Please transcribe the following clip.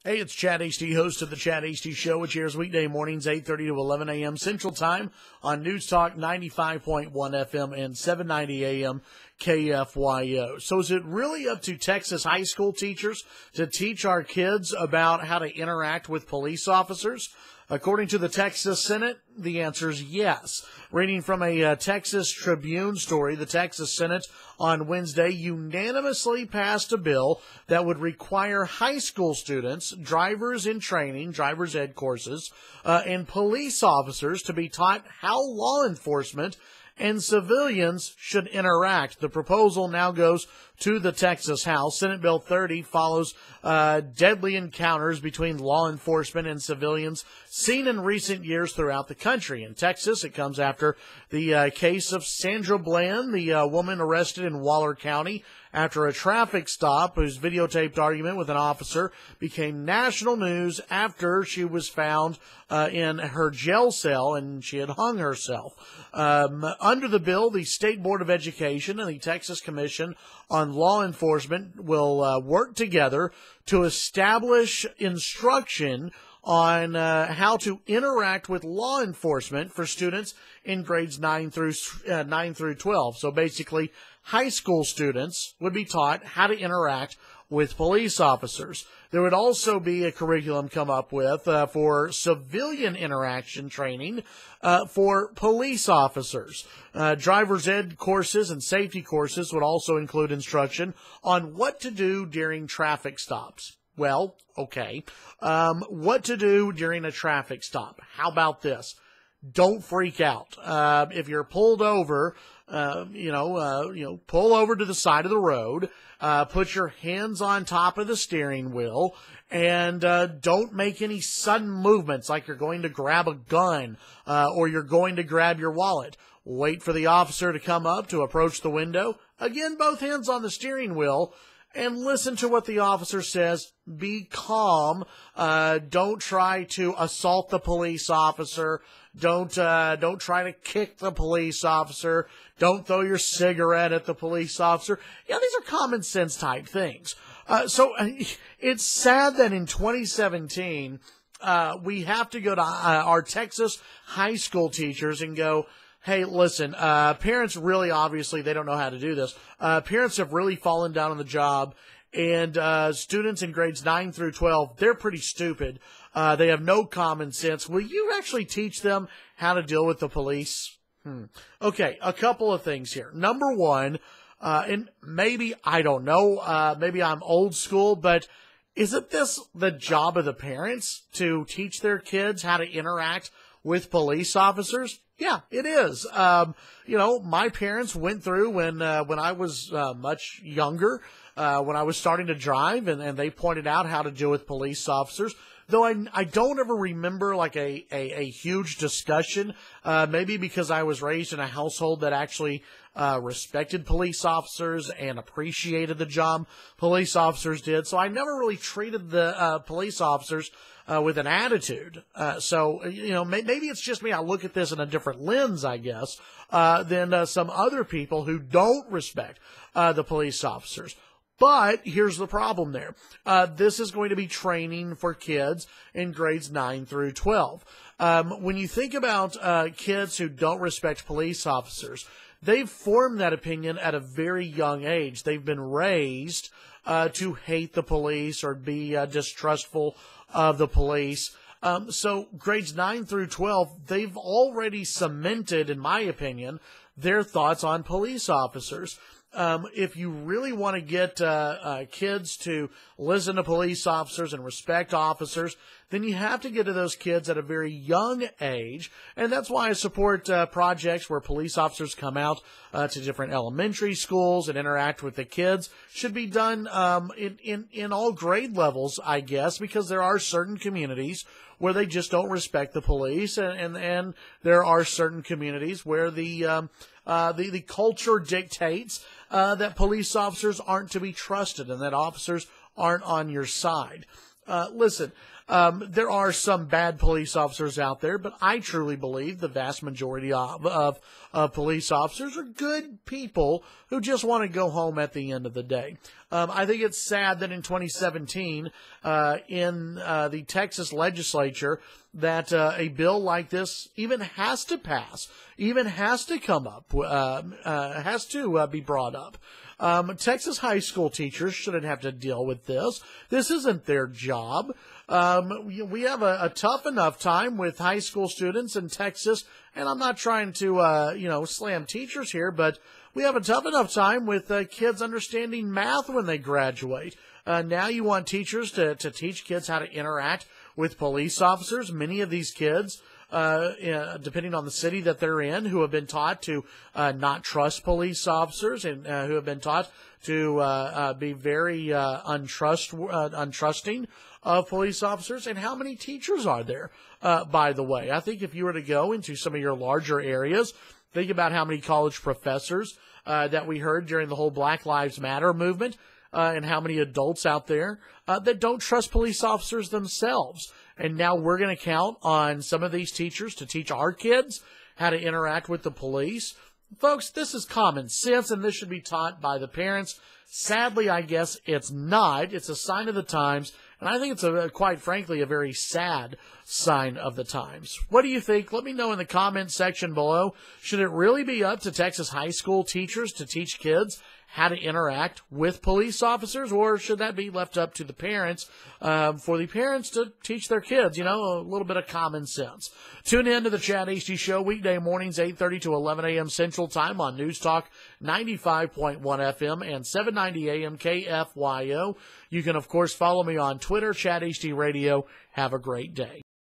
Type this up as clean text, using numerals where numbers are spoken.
Hey, it's Chad Hasty, host of the Chad Hasty Show, which airs weekday mornings 8:30 to 11 a.m. Central Time on News Talk 95.1 FM and 790 AM KFYO. So is it really up to Texas high school teachers to teach our kids about how to interact with police officers? According to the Texas Senate, the answer is yes. Reading from a Texas Tribune story, the Texas Senate on Wednesday unanimously passed a bill that would require high school students, drivers in training, driver's ed courses, and police officers to be taught how law enforcement and civilians should interact. The proposal now goes to the Texas House. Senate Bill 30 follows deadly encounters between law enforcement and civilians seen in recent years throughout the country. In Texas, it comes after the case of Sandra Bland, the woman arrested in Waller County after a traffic stop, whose videotaped argument with an officer became national news after she was found in her jail cell and she had hung herself. Under the bill, the State Board of Education and the Texas Commission on Law Enforcement will work together to establish instruction on how to interact with law enforcement for students in grades 9 through 12. So basically, high school students would be taught how to interact with police officers. There would also be a curriculum come up with for civilian interaction training for police officers. Driver's ed courses and safety courses would also include instruction on what to do during traffic stops. Well, okay. What to do during a traffic stop. How about this? Don't freak out. If you're pulled over, pull over to the side of the road, put your hands on top of the steering wheel, and don't make any sudden movements like you're going to grab a gun or you're going to grab your wallet. Wait for the officer to come up to approach the window. Again, both hands on the steering wheel, and listen to what the officer says. Be calm. Don't try to assault the police officer. Don't try to kick the police officer. Don't throw your cigarette at the police officer. Yeah, these are common sense type things. So it's sad that in 2017, we have to go to our Texas high school teachers and go, hey, listen, parents really, obviously, they don't know how to do this. Parents have really fallen down on the job, and students in grades 9 through 12, they're pretty stupid. They have no common sense. Will you actually teach them how to deal with the police? Okay, a couple of things here. Number one, and maybe, I don't know, maybe I'm old school, but isn't this the job of the parents to teach their kids how to interact with police officers? Yeah, it is. My parents went through when I was much younger, when I was starting to drive, and they pointed out how to deal with police officers. Though I don't ever remember like a huge discussion, maybe because I was raised in a household that actually respected police officers and appreciated the job police officers did. So I never really treated the police officers with an attitude. Maybe it's just me. I look at this in a different lens, I guess, than some other people who don't respect the police officers. But here's the problem there. This is going to be training for kids in grades 9 through 12. When you think about kids who don't respect police officers, they've formed that opinion at a very young age. They've been raised to hate the police or be distrustful of the police. So grades 9 through 12, they've already cemented, in my opinion, their thoughts on police officers. If you really want to get kids to listen to police officers and respect officers, then you have to get to those kids at a very young age. And that's why I support projects where police officers come out to different elementary schools and interact with the kids. Should be done in all grade levels, I guess, because there are certain communities where they just don't respect the police, and there are certain communities where the culture dictates that police officers aren't to be trusted and that officers aren't on your side. Listen, there are some bad police officers out there, but I truly believe the vast majority of police officers are good people who just want to go home at the end of the day. I think it's sad that in 2017, in the Texas legislature, that a bill like this even has to pass, even has to come up, has to be brought up. Texas high school teachers shouldn't have to deal with this. This isn't their job. We have a tough enough time with high school students in Texas, and I'm not trying to, slam teachers here, but we have a tough enough time with kids understanding math when they graduate. Now you want teachers to teach kids how to interact with police officers. Many of these kids, depending on the city that they're in, who have been taught to not trust police officers and who have been taught to be very untrusting of police officers. And how many teachers are there, by the way? I think if you were to go into some of your larger areas, think about how many college professors that we heard during the whole Black Lives Matter movement, and how many adults out there that don't trust police officers themselves. And now we're going to count on some of these teachers to teach our kids how to interact with the police. Folks, this is common sense, and this should be taught by the parents. Sadly, I guess it's not. It's a sign of the times, and I think it's, quite frankly, a very sad sign of the times. What do you think? Let me know in the comment section below. Should it really be up to Texas high school teachers to teach kids how to interact with police officers, or should that be left up to the parents, for the parents to teach their kids, a little bit of common sense? Tune in to the Chad Hasty Show weekday mornings, 8:30 to 11 a.m. Central Time on News Talk 95.1 FM and 790 AM KFYO. You can, of course, follow me on Twitter, Chad Hasty Radio. Have a great day.